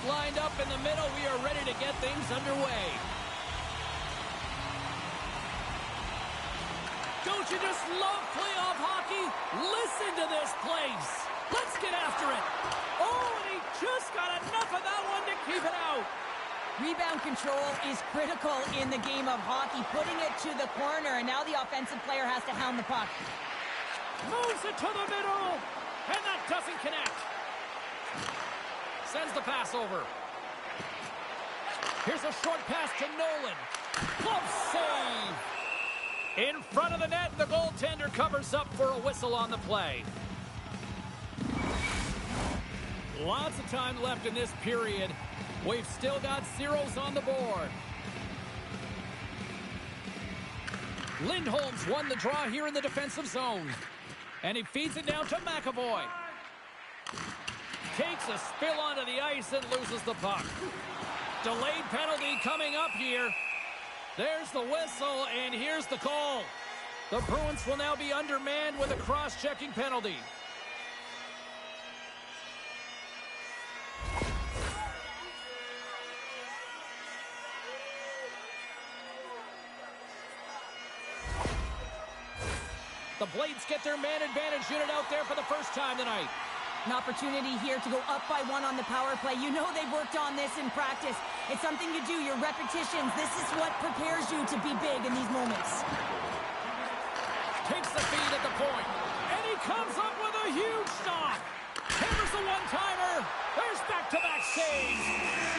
lined up in the middle. We are ready to get things underway. Don't you just love playoff hockey? Listen to this place. Let's get after it. Oh, and he just got enough of that one to keep it out. Rebound control is critical in the game of hockey, putting it to the corner, and now the offensive player has to hound the puck. Moves it to the middle, and that doesn't connect. Sends the pass over. Here's a short pass to Nolan. Glove save. In front of the net, the goaltender covers up for a whistle on the play. Lots of time left in this period. We've still got zeros on the board. Lindholm's won the draw here in the defensive zone. And he feeds it down to McAvoy. Takes a spill onto the ice and loses the puck. Delayed penalty coming up here. There's the whistle, and here's the call. The Bruins will now be undermanned with a cross-checking penalty. The Blades get their man advantage unit out there for the first time tonight. An opportunity here to go up by 1 on the power play. You know they've worked on this in practice. It's something you do, your repetitions. This is what prepares you to be big in these moments. Takes the feed at the point. And he comes up with a huge stop. Hammers a one-timer. There's back-to-back saves.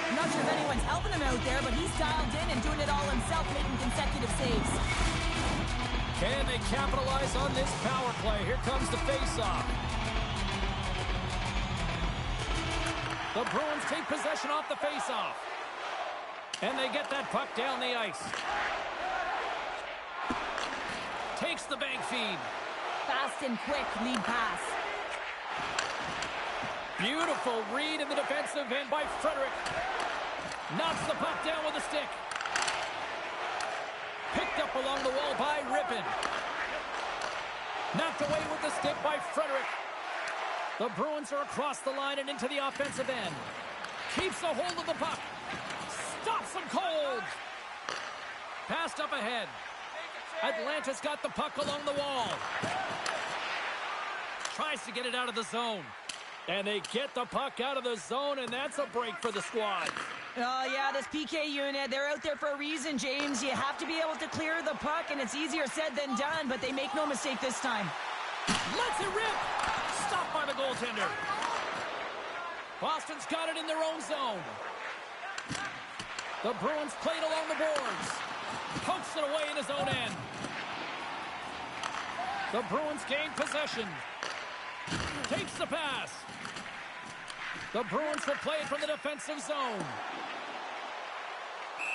I'm not sure if anyone's helping him out there, but he's dialed in and doing it all himself, making consecutive saves. Can they capitalize on this power play? Here comes the face-off. The Bruins take possession off the face-off. And they get that puck down the ice. Takes the bank feed. Fast and quick lead pass. Beautiful read in the defensive end by Frederick. Knocks the puck down with a stick. Picked up along the wall by Rippon. Knocked away with the stick by Frederick. The Bruins are across the line and into the offensive end. Keeps a hold of the puck. Stops them cold. Passed up ahead. Atlanta's got the puck along the wall. Tries to get it out of the zone. And they get the puck out of the zone, and that's a break for the squad. Oh, yeah, this PK unit, they're out there for a reason, James. You have to be able to clear the puck, and it's easier said than done, but they make no mistake this time. Lets it rip. Stopped by the goaltender. Boston's got it in their own zone. The Bruins played along the boards. Pokes it away in his own end. The Bruins gain possession. Takes the pass. The Bruins will play it from the defensive zone.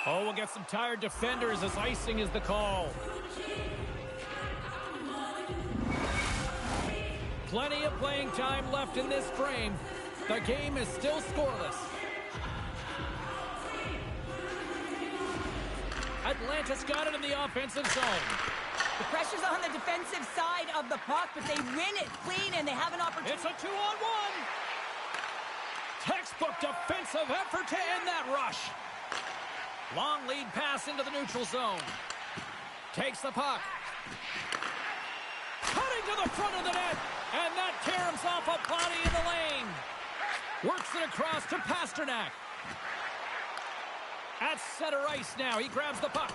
Oh, we'll get some tired defenders as icing is the call. Plenty of playing time left in this frame. The game is still scoreless. Atlanta's got it in the offensive zone. The pressure's on the defensive side of the puck, but they win it clean and they have an opportunity. It's a 2-on-1. Textbook defensive effort to end that rush. Long lead pass into the neutral zone. Takes the puck. Cutting to the front of the net. And that caroms off a body in the lane. Works it across to Pasternak. At center ice now. He grabs the puck.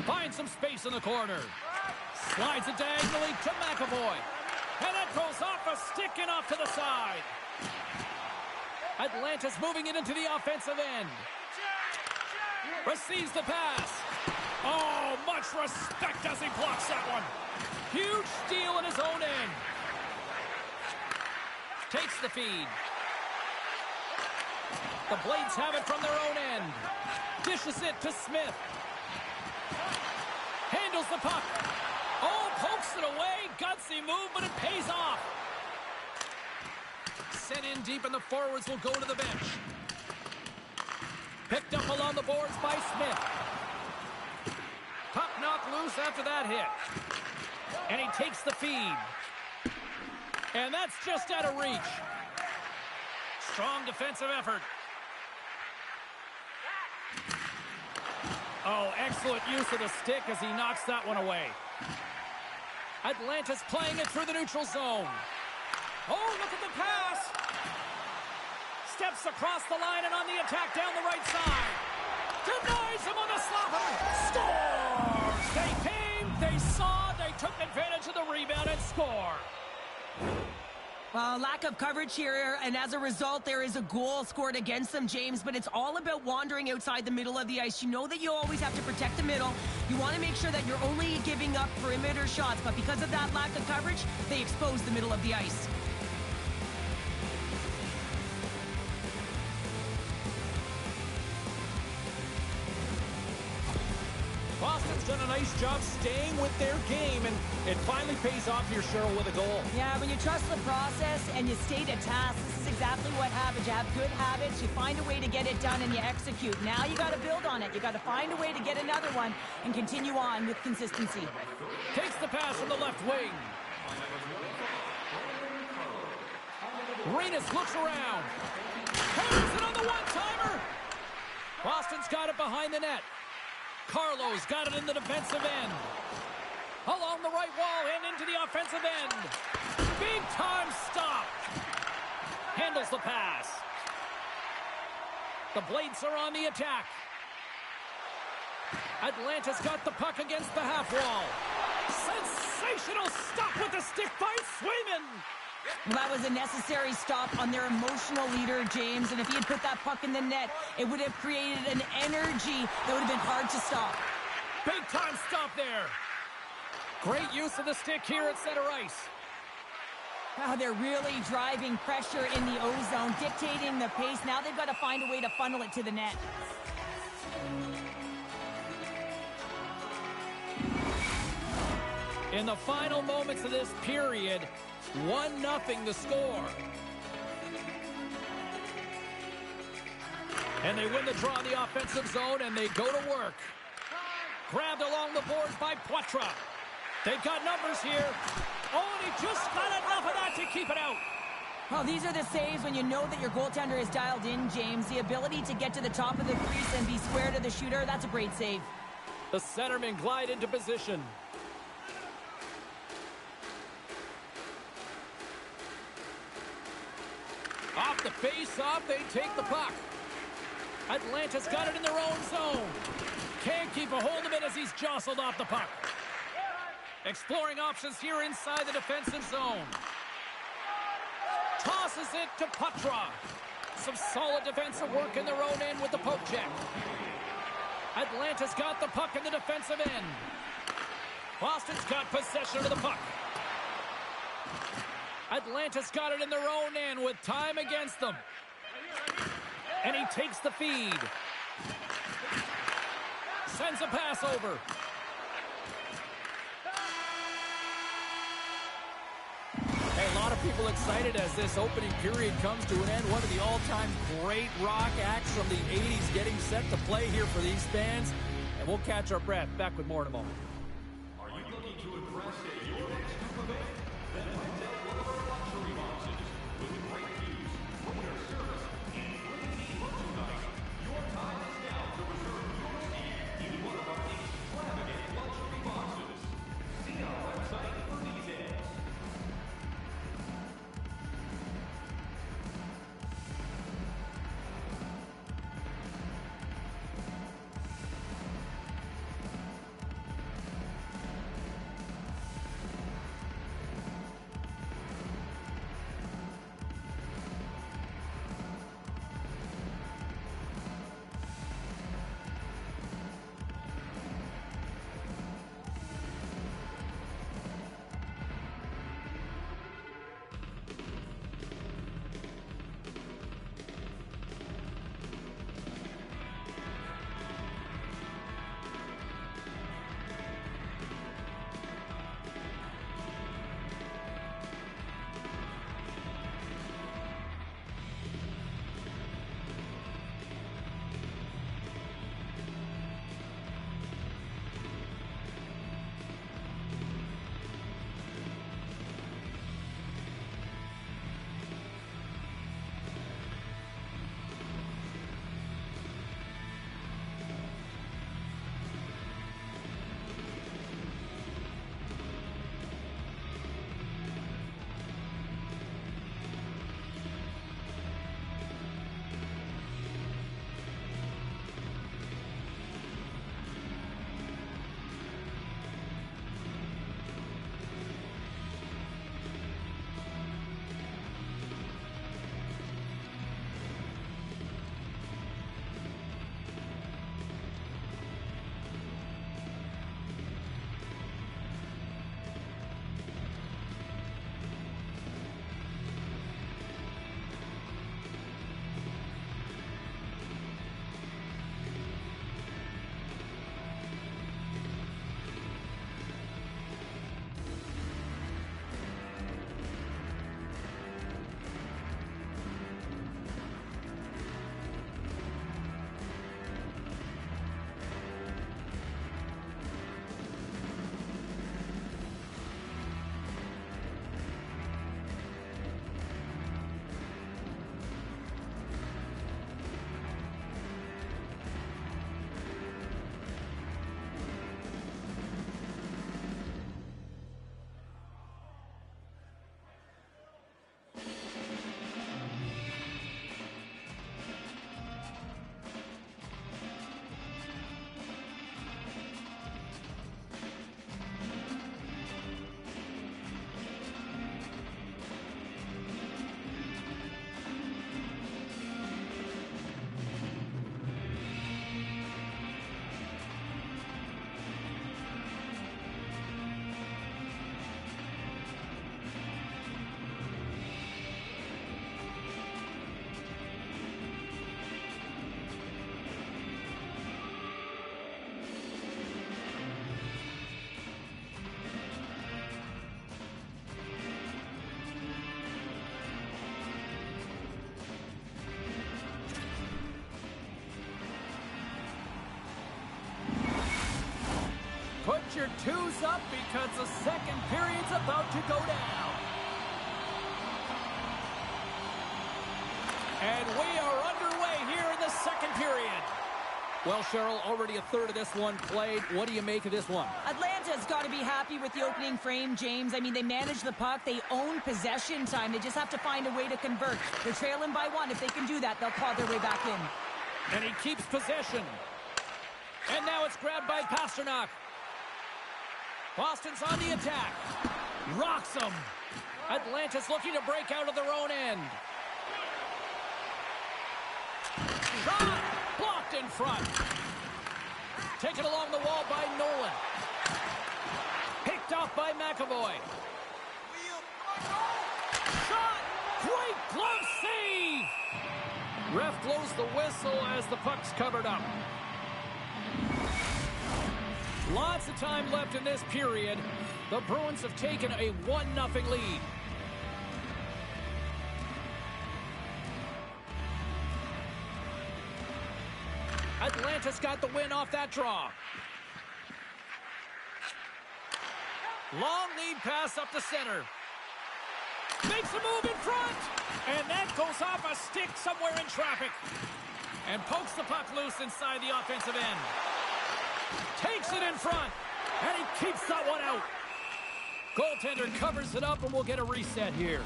Finds some space in the corner. Slides it diagonally to McAvoy. And that goes off a stick and off to the side. Atlanta's moving it into the offensive end. Receives the pass. Oh, much respect as he blocks that one. Huge steal in his own end. Takes the feed. The Blades have it from their own end. Dishes it to Smith. Handles the puck. Oh, pokes it away. Gutsy move, but it pays off. Sent in deep, and the forwards will go to the bench. Picked up along the boards by Smith. Puck knocked loose after that hit. And he takes the feed. And that's just out of reach. Strong defensive effort. Oh, excellent use of the stick as he knocks that one away. Atlanta's playing it through the neutral zone. Oh, look at the pass. Steps across the line and on the attack down the right side. Denies him on the slapper. Scores! They came, they saw, they took advantage of the rebound and score. Well, lack of coverage here, and as a result, there is a goal scored against them, James, but it's all about wandering outside the middle of the ice. You know that you always have to protect the middle. You want to make sure that you're only giving up perimeter shots, but because of that lack of coverage, they expose the middle of the ice. Boston's done a nice job staying with their game, and it finally pays off here, Cheryl, with a goal. Yeah, when you trust the process and you stay to task, this is exactly what happens. You have good habits, you find a way to get it done, and you execute. Now you got to build on it. You got to find a way to get another one and continue on with consistency. Takes the pass from the left wing. Renas looks around. Hammers it on the one-timer. Boston's got it behind the net. Carlo's got it in the defensive end. Along the right wall and into the offensive end. Big time stop. Handles the pass. The Blades are on the attack. Atlanta's got the puck against the half wall. Sensational stop with the stick by Swayman. Well, that was a necessary stop on their emotional leader, James, and if he had put that puck in the net, it would have created an energy that would have been hard to stop. Big time stop there. Great use of the stick here at center ice. Wow, they're really driving pressure in the O-zone, dictating the pace. Now they've got to find a way to funnel it to the net. In the final moments of this period, 1-0 the score. And they win the draw in the offensive zone, and they go to work. Grabbed along the boards by Poitras. They've got numbers here. Oh, and he just got enough of that to keep it out. Well, these are the saves when you know that your goaltender is dialed in, James. The ability to get to the top of the crease and be square to the shooter, that's a great save. The centermen glide into position. Off the face-off, they take the puck. Atlanta's got it in their own zone. Can't keep a hold of it as he's jostled off the puck. Exploring options here inside the defensive zone. Tosses it to Poitras. Some solid defensive work in their own end with the poke check. Atlanta's got the puck in the defensive end. Boston's got possession of the puck. Atlanta's got it in their own end with time against them. And he takes the feed. Sends a pass over. Hey, a lot of people excited as this opening period comes to an end. One of the all-time great rock acts from the 80s getting set to play here for these fans. And we'll catch our breath. Back with more in a moment. Are you looking to impress your next group of fans? Then rent out one of our luxury boxes with great views, room service, and great merchandise. Your time is now to reserve your seat in one of our extravagant luxury boxes. See our website for details. Put your twos up because the second period's about to go down. And we are underway here in the second period. Well, Cheryl, already a third of this one played. What do you make of this one? Atlanta's got to be happy with the opening frame, James. I mean, they manage the puck. They own possession time. They just have to find a way to convert. They're trailing by one. If they can do that, they'll claw their way back in. And he keeps possession. And now it's grabbed by Pastrnak. Boston's on the attack. Rocks him. Atlanta's looking to break out of their own end. Shot! Blocked in front. Taken along the wall by Nolan. Picked off by McAvoy. Shot! Great glove save! Ref blows the whistle as the puck's covered up. Lots of time left in this period. The Bruins have taken a 1-0 lead. Atlanta's got the win off that draw. Long lead pass up the center. Makes a move in front. And that goes off a stick somewhere in traffic. And pokes the puck loose inside the offensive end. Takes it in front. And he keeps that one out. Goaltender covers it up and we'll get a reset here.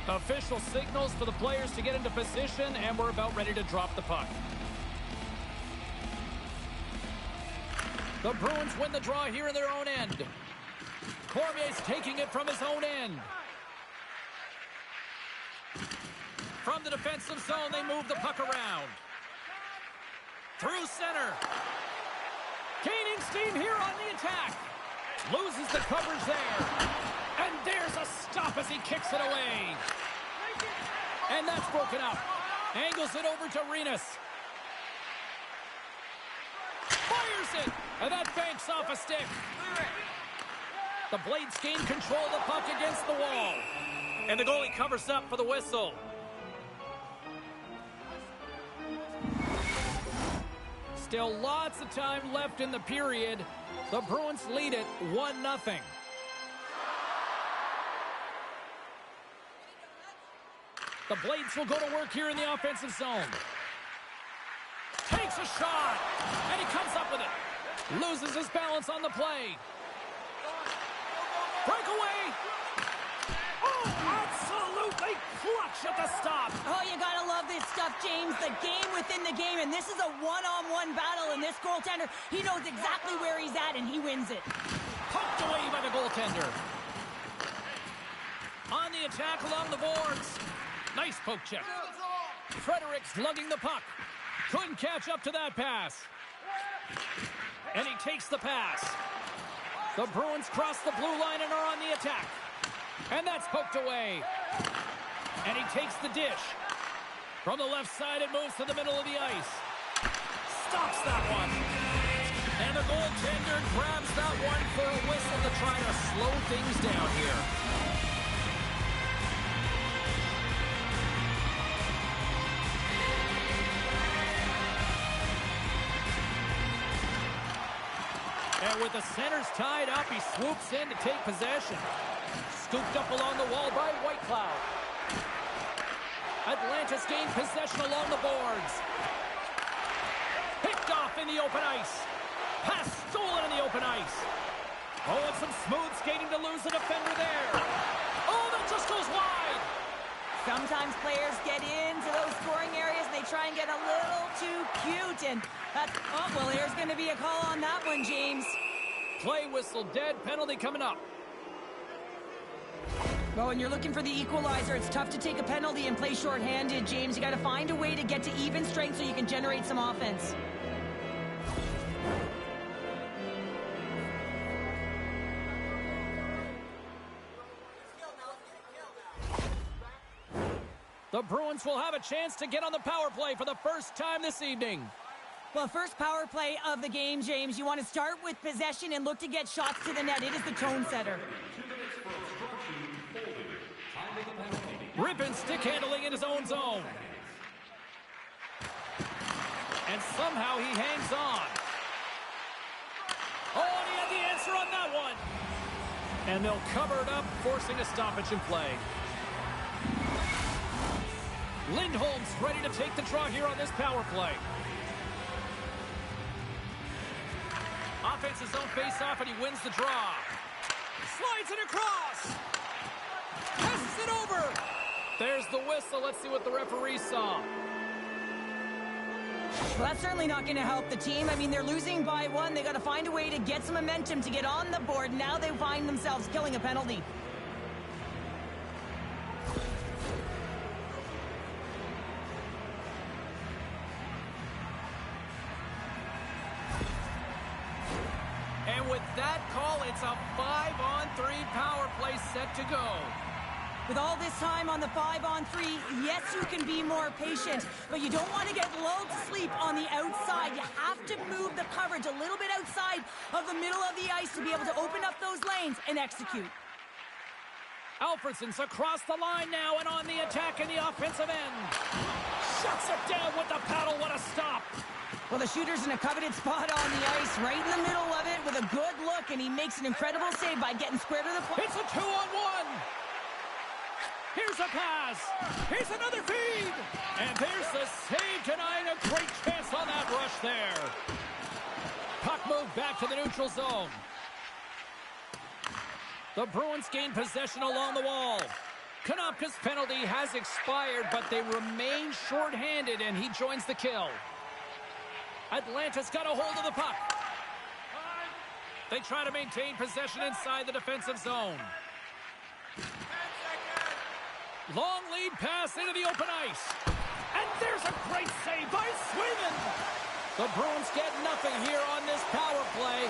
Official signals for the players to get into position, and we're about ready to drop the puck. The Bruins win the draw here in their own end. Cormier's taking it from his own end. From the defensive zone, they move the puck around. Through center. Gaining steam here on the attack. Loses the coverage there. And there's a stop as he kicks it away. And that's broken up. Angles it over to Renus. Fires it. And that banks off a stick. The Blades gain control of the puck against the wall. And the goalie covers up for the whistle. Still lots of time left in the period. The Bruins lead it 1-0. The Blades will go to work here in the offensive zone. Takes a shot, and he comes up with it. Loses his balance on the play. Breakaway. Oh, absolutely clutch at the stop. Oh, you gotta love this stuff, James. The game within the game, and this is a one-on-one battle, and this goaltender, he knows exactly where he's at, and he wins it. Poked away by the goaltender. On the attack along the boards. Nice poke check. Fredericks lugging the puck. Couldn't catch up to that pass. And he takes the pass. The Bruins cross the blue line and are on the attack. And that's poked away. And he takes the dish. From the left side, it moves to the middle of the ice. Stops that one. And the goaltender grabs that one for a whistle to try to slow things down here. And with the centers tied up, he swoops in to take possession. Scooped up along the wall by Whitecloud. Atlanta's gained possession along the boards. Picked off in the open ice. Pass stolen in the open ice. Oh, and some smooth skating to lose the defender there. Oh, that just goes wide. Sometimes players get into those scoring areas and they try and get a little too cute. And that's, oh, well, there's going to be a call on that one, James. Play whistle dead. Penalty coming up. Well, when you're looking for the equalizer, it's tough to take a penalty and play shorthanded, James. You got to find a way to get to even strength so you can generate some offense. The Bruins will have a chance to get on the power play for the first time this evening. Well, first power play of the game, James. You want to start with possession and look to get shots to the net. It is the tone setter. Rippin stick handling in his own zone. And somehow he hangs on. Oh, and he had the answer on that one. And they'll cover it up, forcing a stoppage in play. Lindholm's ready to take the draw here on this power play. Offense's own face-off, and he wins the draw. Slides it across. Passes it over. There's the whistle. Let's see what the referee saw. Well, that's certainly not going to help the team. I mean, they're losing by one. They got to find a way to get some momentum to get on the board. Now they find themselves killing a penalty. And with that call, it's a 5-on-3 power play set to go. With all this time on the 5-on-3, yes, you can be more patient, but you don't want to get lulled to sleep on the outside. You have to move the coverage a little bit outside of the middle of the ice to be able to open up those lanes and execute. Alfredsson's across the line now and on the attack in the offensive end. Shuts it down with the paddle. What a stop. Well, the shooter's in a coveted spot on the ice, right in the middle of it with a good look, and he makes an incredible save by getting square to the point. It's a 2-on-1. Here's a pass. Here's another feed. And there's the save tonight. A great chance on that rush there. Puck moved back to the neutral zone. The Bruins gain possession along the wall. Konopka's penalty has expired, but they remain shorthanded, and he joins the kill. Atlanta's got a hold of the puck. They try to maintain possession inside the defensive zone. Long lead pass into the open ice. And there's a great save by Swayman. The Bruins get nothing here on this power play.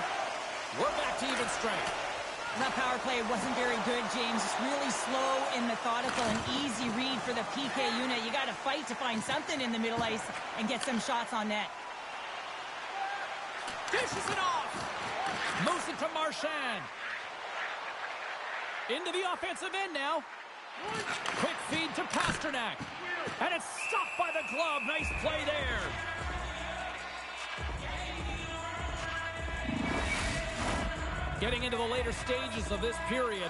We're back to even strength. That power play wasn't very good, James. It's really slow and methodical and easy read for the PK unit. You got to fight to find something in the middle ice and get some shots on net. Dishes it off. Moves it to Marchand. Into the offensive end now. Quick feed to Pasternak. And it's stopped by the glove. Nice play there. Getting into the later stages of this period.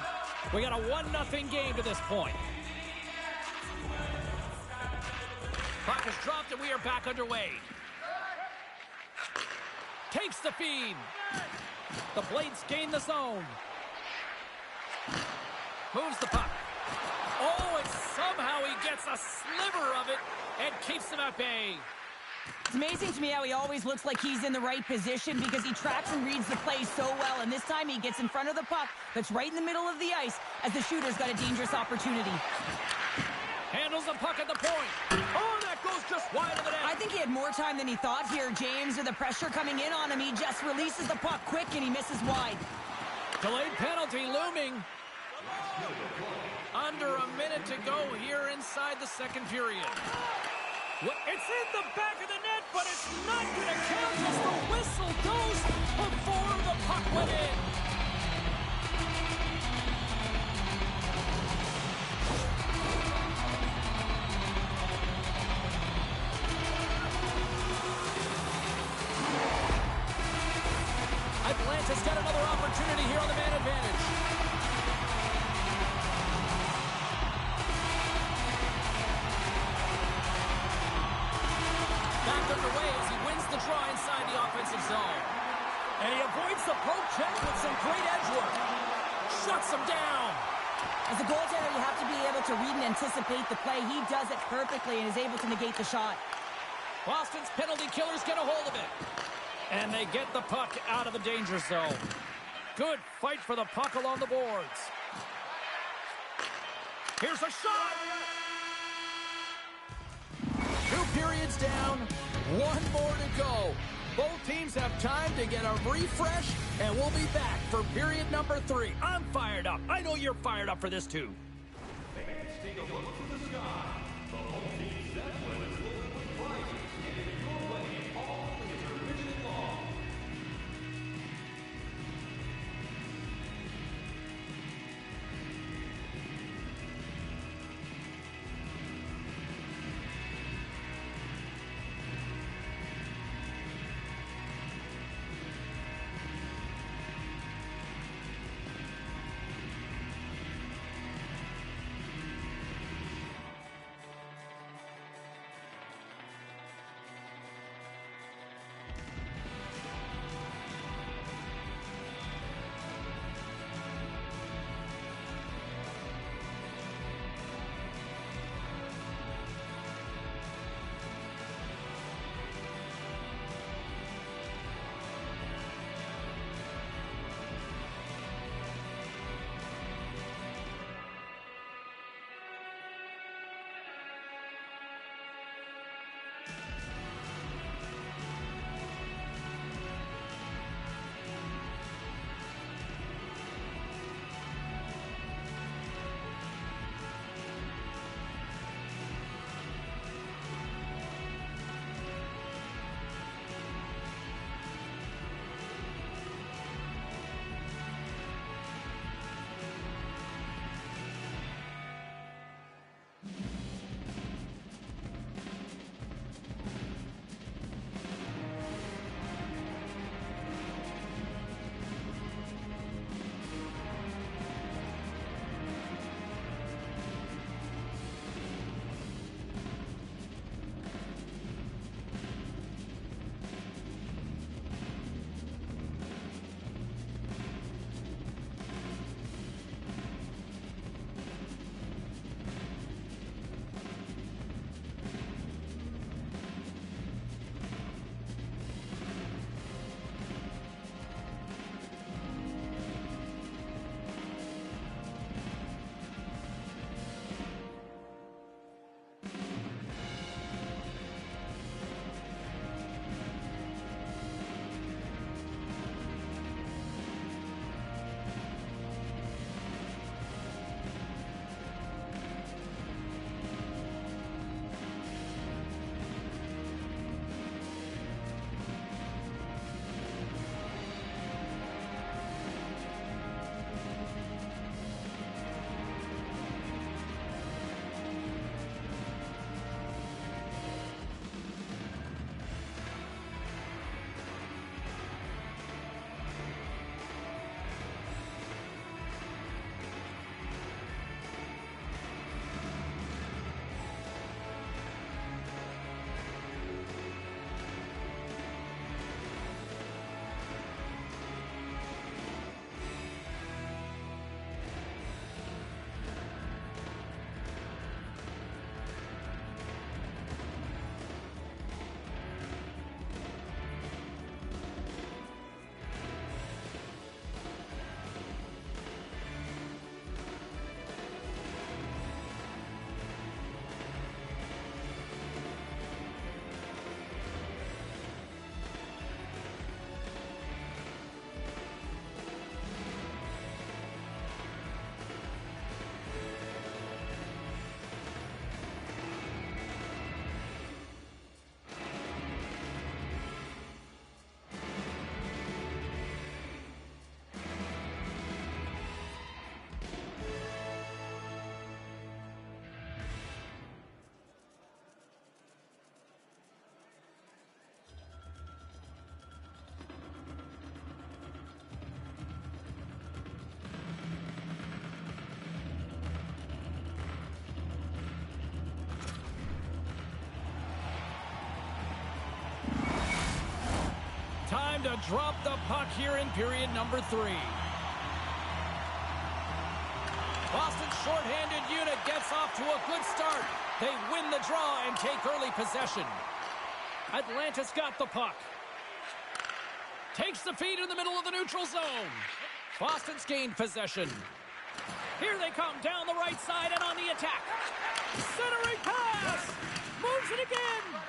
We got a 1-0 game to this point. Puck is dropped and we are back underway. Takes the feed. The Blades gain the zone. Moves the puck. Oh, and somehow he gets a sliver of it and keeps him at bay. It's amazing to me how he always looks like he's in the right position because he tracks and reads the play so well. And this time he gets in front of the puck that's right in the middle of the ice as the shooter's got a dangerous opportunity. Handles the puck at the point. Oh, that goes just wide of the net. I think he had more time than he thought here, James. With the pressure coming in on him, he just releases the puck quick and he misses wide. Delayed penalty looming. Under a minute to go here inside the second period. It's in the back of the net, but it's not going to count as the whistle goes before the puck went in. Atlanta's got another opportunity here on the man advantage. Back underway as he wins the draw inside the offensive zone. And he avoids the poke check with some great edge work. Shuts him down. As a goaltender, you have to be able to read and anticipate the play. He does it perfectly and is able to negate the shot. Boston's penalty killers get a hold of it. And they get the puck out of the danger zone. Good fight for the puck along the boards. Here's a shot. 2 periods down, 1 more to go. Both teams have time to get a refresh, and we'll be back for period number 3. I'm fired up. I know you're fired up for this too. Fans, take a look to the sky. The home team sets limits loaded with prizes, and if you're ready, all is permission long. Time to drop the puck here in period number 3. Boston's shorthanded unit gets off to a good start. They win the draw and take early possession. Atlanta's got the puck. Takes the feed in the middle of the neutral zone. Boston's gained possession. Here they come down the right side and on the attack. Centering pass. Moves it again.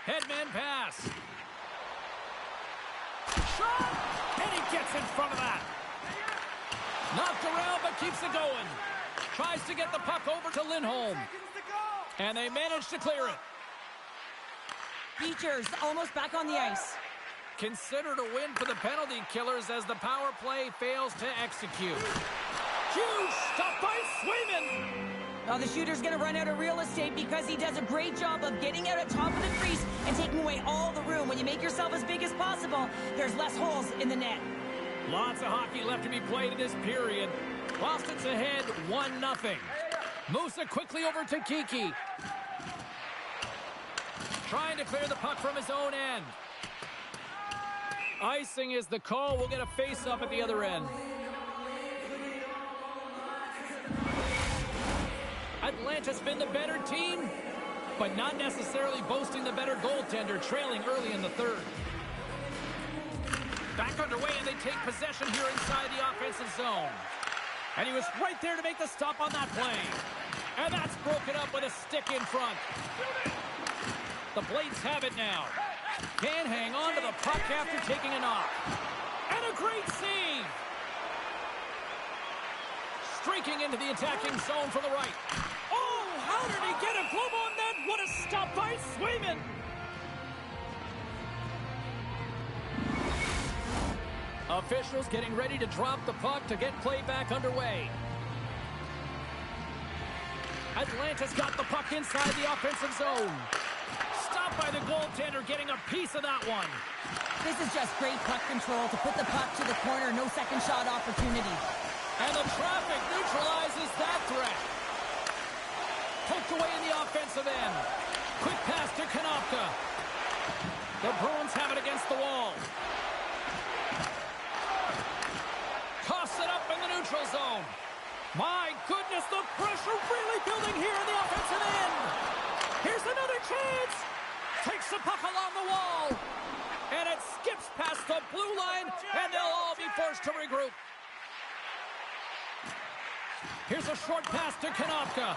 Headman pass. Shot. And he gets in front of that. Knocked around but keeps it going. Tries to get the puck over to Lindholm. And they manage to clear it. Beechers almost back on the ice. Considered a win for the penalty killers as the power play fails to execute. Huge stop by Swayman. Well, the shooter's going to run out of real estate because he does a great job of getting out at top of the crease and taking away all the room. When you make yourself as big as possible, there's less holes in the net. Lots of hockey left to be played in this period. Boston's ahead 1-0. Moves it quickly over to Kiki. Trying to clear the puck from his own end. Icing is the call. We'll get a face-up at the other end. Atlanta's been the better team, but not necessarily boasting the better goaltender, trailing early in the third. Back underway, and they take possession here inside the offensive zone. And he was right there to make the stop on that play. And that's broken up with a stick in front. The Blades have it now. Can't hang on to the puck after taking a knock. And a great save. Streaking into the attacking zone for the right. Oh, how did he get a glove on that? What a stop by Swayman. Officials getting ready to drop the puck to get play back underway. Atlanta's got the puck inside the offensive zone. Stopped by the goaltender, getting a piece of that one. This is just great puck control to put the puck to the corner. No second shot opportunity. And the traffic neutralizes that threat. Poked away in the offensive end. Quick pass to Konopka. The Bruins have it against the wall. Coughs it up in the neutral zone. My goodness, the pressure really building here in the offensive end. Here's another chance. Takes the puck along the wall. And it skips past the blue line, and they'll all be forced to regroup. Here's a short pass to Konopka.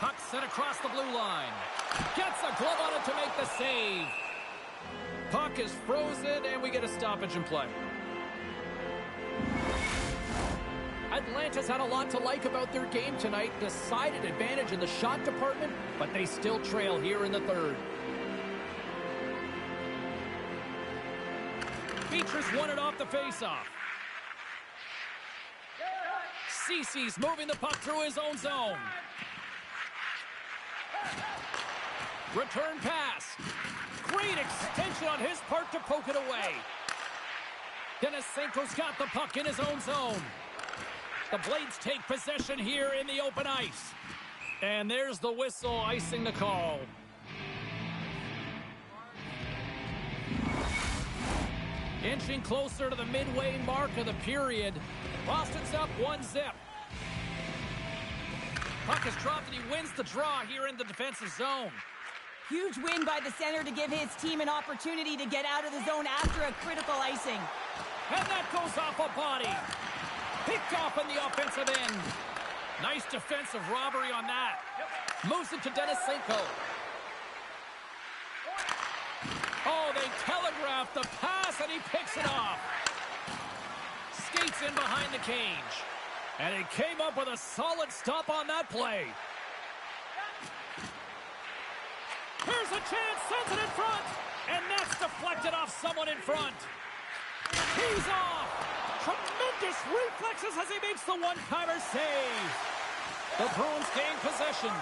Puck sent across the blue line. Gets a glove on it to make the save. Puck is frozen, and we get a stoppage in play. Atlanta's had a lot to like about their game tonight. Decided advantage in the shot department, but they still trail here in the third. Beechers won it off the faceoff. Cece's moving the puck through his own zone. Return pass. Great extension on his part to poke it away. Denisenko's got the puck in his own zone. The Blades take possession here in the open ice. And there's the whistle icing the call. Inching closer to the midway mark of the period. Boston's up 1-0. Puck is dropped and he wins the draw here in the defensive zone. Huge win by the center to give his team an opportunity to get out of the zone after a critical icing. And that goes off a body. Picked off in the offensive end. Nice defensive robbery on that. Moves it to Denisenko. Oh, they telegraphed the pass and he picks it off. Skates in behind the cage. And he came up with a solid stop on that play. Here's a chance, sends it in front. And that's deflected off someone in front. He's off. Tremendous reflexes as he makes the one-timer save. The Bruins gain possession.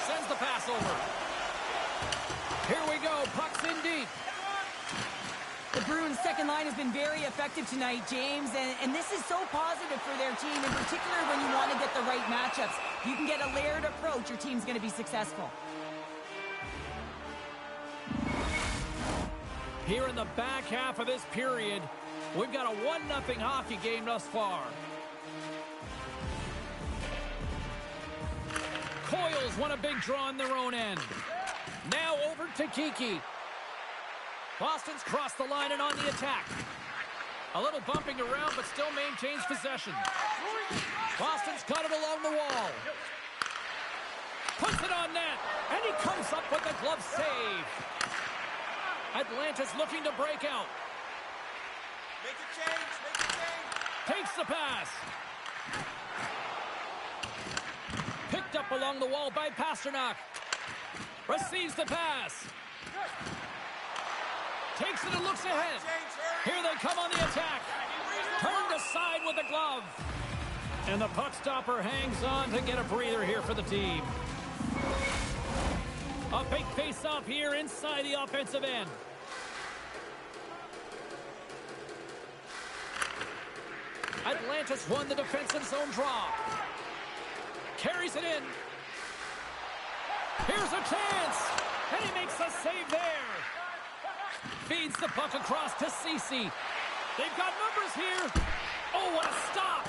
Sends the pass over. Here we go. Puck's in deep. The Bruins' second line has been very effective tonight, James, and this is so positive for their team, in particular when you want to get the right matchups. If you can get a layered approach, your team's going to be successful. Here in the back half of this period, we've got a 1-0 hockey game thus far. Coils won a big draw in their own end. Now over to Kiki. Boston's crossed the line and on the attack. A little bumping around, but still maintains possession. Boston's got it along the wall. Puts it on net, and he comes up with a glove save. Atlanta's looking to break out. Make a change, make a change. Takes the pass. Picked up along the wall by Pastrnak. Receives the pass. Takes it and looks ahead. Here they come on the attack. Turned aside with the glove. And the puck stopper hangs on to get a breather here for the team. A big face-off here inside the offensive end. Atlantis won the defensive zone draw. Carries it in. Here's a chance. And he makes a save there. Feeds the puck across to Ceci. They've got numbers here. Oh, what a stop.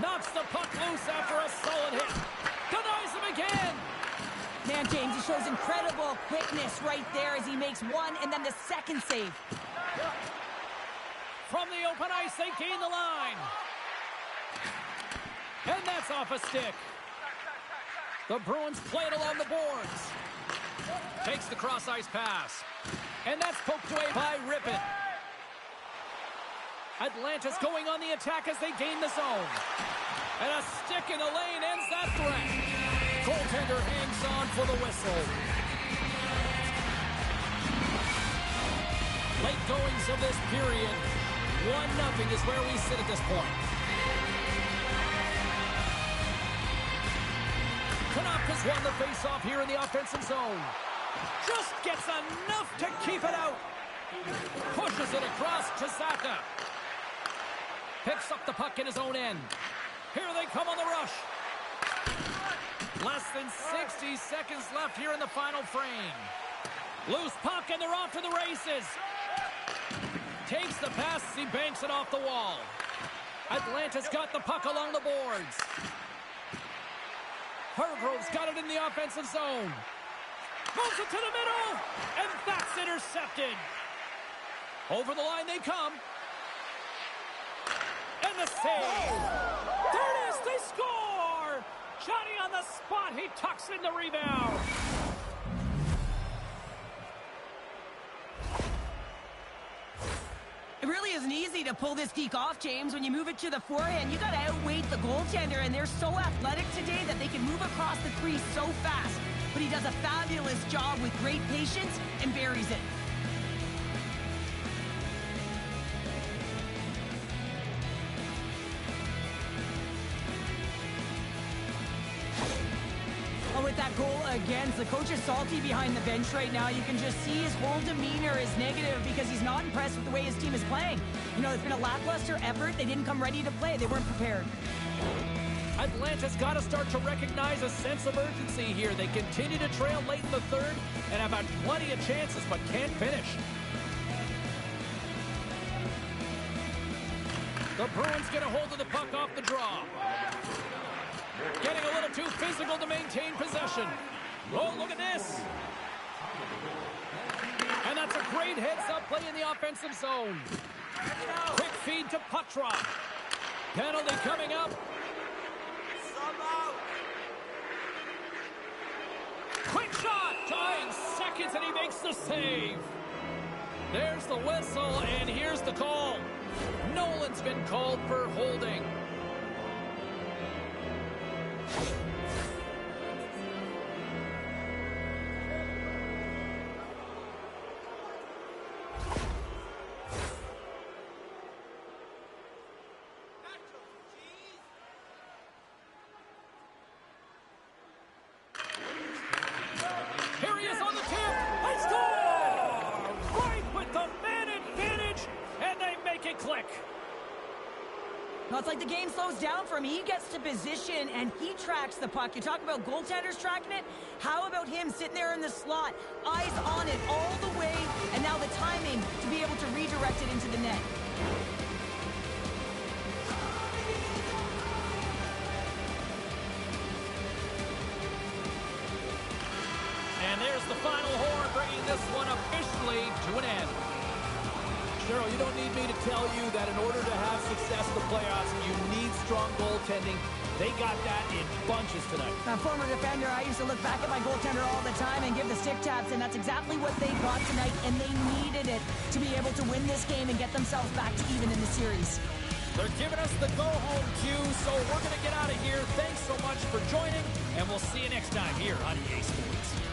Knocks the puck loose after a solid hit. Denies him again. Man, James, he shows incredible quickness right there as he makes one and then the second save. From the open ice, they gain the line. And that's off a stick. The Bruins play it along the boards. Takes the cross-ice pass. And that's poked away by Rippon. Atlanta's going on the attack as they gain the zone. And a stick in the lane ends that threat. Goaltender hangs on for the whistle. Late goings of this period. 1-0 is where we sit at this point. Konopka's won the face-off here in the offensive zone. Just gets enough to keep it out. Pushes it across to Zacha. Picks up the puck in his own end. Here they come on the rush. Less than 60 seconds left here in the final frame. Loose puck and they're off to the races. Takes the pass as he banks it off the wall. Atlanta's got the puck along the boards. Hargrove's got it in the offensive zone. Moves it to the middle, and that's intercepted. Over the line they come. And the save. There it is, they score! Johnny on the spot, he tucks in the rebound. It really isn't easy to pull this deke off, James. When you move it to the forehand, you got to outweight the goaltender, and they're so athletic today that they can move across the crease so fast. But he does a fabulous job with great patience and buries it. Oh, with that goal against, the coach is salty behind the bench right now. You can just see his whole demeanor is negative because he's not impressed with the way his team is playing. You know, it's been a lackluster effort. They didn't come ready to play. They weren't prepared. Atlanta's got to start to recognize a sense of urgency here. They continue to trail late in the third and have had plenty of chances but can't finish. The Bruins get a hold of the puck off the draw. Getting a little too physical to maintain possession. Oh, look at this. And that's a great heads-up play in the offensive zone. Quick feed to Petrov. Penalty coming up. Quick shot, tying seconds, and he makes the save. There's the whistle, and here's the call. Nolan's been called for holding. Here he is on the tip. They score! Right with the man advantage click. No, it's like the game slows down for him. He gets to position and he tracks the puck. You talk about goaltenders tracking it. How about him sitting there in the slot, eyes on it all the way, and now the timing to be able to redirect it into the net. And there's the final horn, bringing this one officially to an end. Cheryl, you don't need me to tell you that in order to have success in the playoffs, you need strong goaltending. They got that in bunches tonight. A former defender, I used to look back at my goaltender all the time and give the stick taps, and that's exactly what they got tonight, and they needed it to be able to win this game and get themselves back to even in the series. They're giving us the go-home cue, so we're going to get out of here. Thanks so much for joining, and we'll see you next time here on EA Sports.